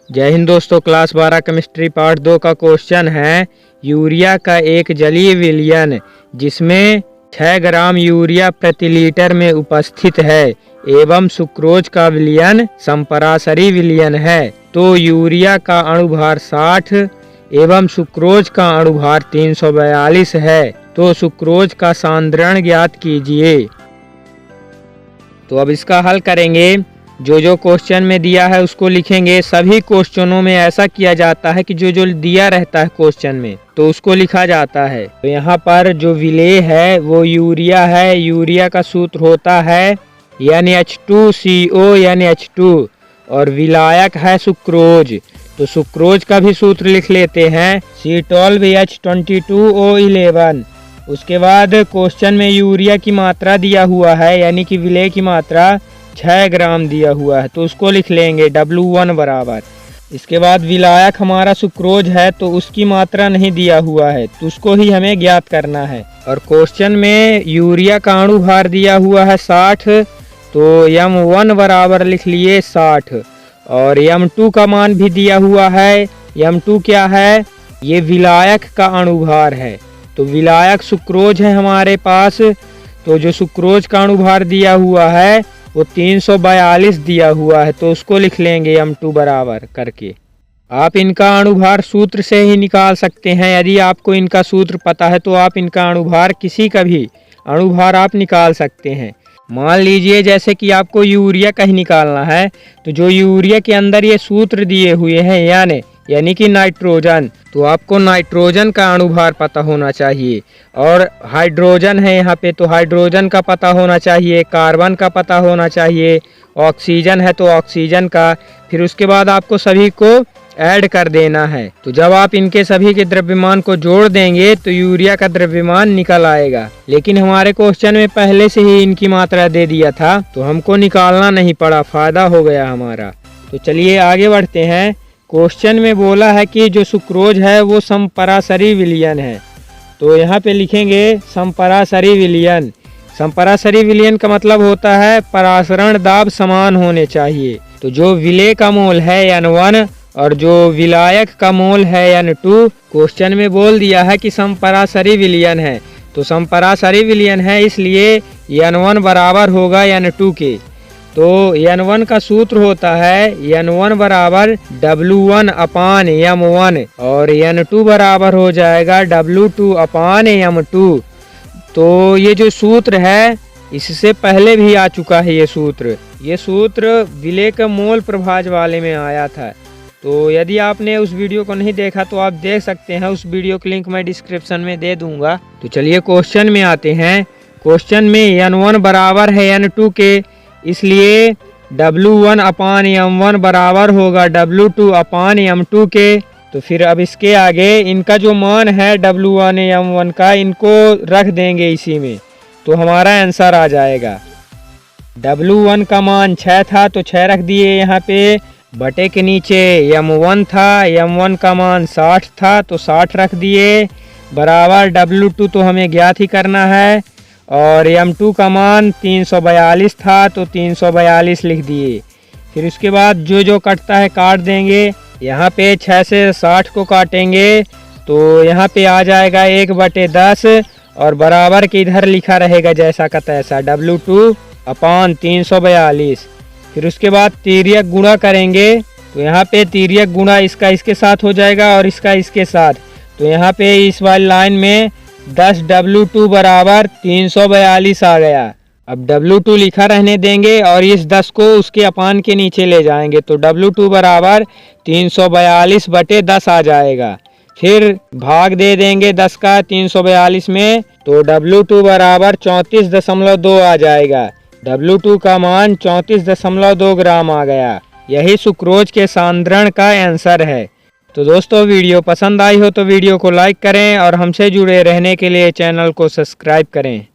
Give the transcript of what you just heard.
जय हिंद दोस्तों, class 12 chemistry part 2 का क्वेश्चन है यूरिया का एक जलीय विलयन जिसमें 6 ग्राम यूरिया प्रति लीटर में उपस्थित है एवं सुक्रोज का विलयन संपरासरी विलयन है। तो यूरिया का अणुभार 60 एवं सुक्रोज का अणुभार 342 है। तो सुक्रोज का सांद्रण ज्ञात कीजिए। तो अब इसका हल करेंगे। जो क्वेश्चन में दिया है उसको लिखेंगे। सभी क्वेश्चनों में ऐसा किया जाता है कि जो दिया रहता है क्वेश्चन में तो उसको लिखा जाता है। तो यहाँ पर जो विलेय है वो यूरिया है। यूरिया का सूत्र होता है NH2CO NH2 और विलायक है सुक्रोज। तो सुक्रोज का भी सूत्र लिख लेते हैं C12H22O11। उसके बाद क्वेश्चन में यूरिया की मात्रा दिया हुआ है यानी कि विलेय की मात्रा 6 ग्राम दिया हुआ है तो उसको लिख लेंगे W1 बराबर। इसके बाद विलायक हमारा सुक्रोज है तो उसकी मात्रा नहीं दिया हुआ है तो उसको ही हमें ज्ञात करना है। और क्वेश्चन में यूरिया का अणुभार दिया हुआ है 60 तो M1 बराबर लिख लिए 60 और M2 का मान भी दिया हुआ है। M2 क्या है? ये विलायक का अणुभार है। तो विलायक सुक्रोज है हमारे पास। तो जो सुक्रोज का अणुभार दिया हुआ है वो 342 दिया हुआ है तो उसको लिख लेंगे M2 बराबर करके। आप इनका अणुभार सूत्र से ही निकाल सकते हैं। यदि आपको इनका सूत्र पता है तो आप इनका अणुभार किसी का भी अणुभार आप निकाल सकते हैं। मान लीजिए जैसे कि आपको यूरिया का ही निकालना है तो जो यूरिया के अंदर ये सूत्र दिए हुए हैं यानी कि नाइट्रोजन, तो आपको नाइट्रोजन का अणुभार पता होना चाहिए। और हाइड्रोजन है यहाँ पे तो हाइड्रोजन का पता होना चाहिए, कार्बन का पता होना चाहिए, ऑक्सीजन है तो ऑक्सीजन का। फिर उसके बाद आपको सभी को ऐड कर देना है। तो जब आप इनके सभी के द्रव्यमान को जोड़ देंगे तो यूरिया का द्रव्यमान निकल आएगा। लेकिन हमारे क्वेश्चन में पहले से ही इनकी मात्रा दे दिया था तो हमको निकालना नहीं पड़ा, फायदा हो गया हमारा। तो चलिए आगे बढ़ते हैं। क्वेश्चन में बोला है कि जो सुक्रोज है वो संपरासरी विलयन है। तो यहाँ पे लिखेंगे संपरासरी विलयन। संपरासरी विलयन का मतलब होता है परासरण दाब समान होने चाहिए। तो जो विलेय का मोल है N1 और जो विलायक का मोल है N2, क्वेश्चन में बोल दिया है कि संपरासरी विलयन है। तो संपरासरी विलयन है इसलिए N1 बराबर होगा N2 के। तो N1 का सूत्र होता है N1 बराबर W1 अपान M1 और N2 बराबर हो जाएगा W2 अपान M2। तो ये जो सूत्र है इससे पहले भी आ चुका है ये सूत्र विलेय के मोल प्रभाज वाले में आया था। तो यदि आपने उस वीडियो को नहीं देखा तो आप देख सकते हैं, उस वीडियो का लिंक मैं डिस्क्रिप्शन में दे दूंगा। तो चलिए क्वेश्चन में आते हैं। क्वेश्चन में N1 बराबर है N2 के इसलिए W1 अपान M1 बराबर होगा W2 अपान M2 के। तो फिर अब इसके आगे इनका जो मान है W1 M1 का इनको रख देंगे इसी में तो हमारा आंसर आ जाएगा। W1 का मान 6 था तो 6 रख दिए यहाँ पे। बटे के नीचे M1 था, M1 का मान 60 था तो 60 रख दिए बराबर W2 तो हमें ज्ञात ही करना है और M2 का मान 342 था तो 342 लिख दिए। फिर उसके बाद जो कटता है काट देंगे। यहाँ पे 6 से 60 को काटेंगे तो यहाँ पे आ जाएगा 1/10 और बराबर के इधर लिखा रहेगा जैसा का तैसा W2 अपान 342। फिर उसके बाद तिर्यक गुणा करेंगे तो यहाँ पे तिर्यक गुणा इसका इसके साथ हो जाएगा और इसका इसके साथ। तो यहाँ पे इस वाली लाइन में 10 W2 बराबर 342 आ गया। अब W2 लिखा रहने देंगे और इस 10 को उसके अपान के नीचे ले जाएंगे तो W2 बराबर 342/10 आ जाएगा। फिर भाग दे देंगे 10 का 342 में तो W2 बराबर 34.2 आ जाएगा। W2 का मान 34.2 ग्राम आ गया। यही सुक्रोज के सांद्रण का आंसर है। तो दोस्तों वीडियो पसंद आई हो तो वीडियो को लाइक करें और हमसे जुड़े रहने के लिए चैनल को सब्सक्राइब करें।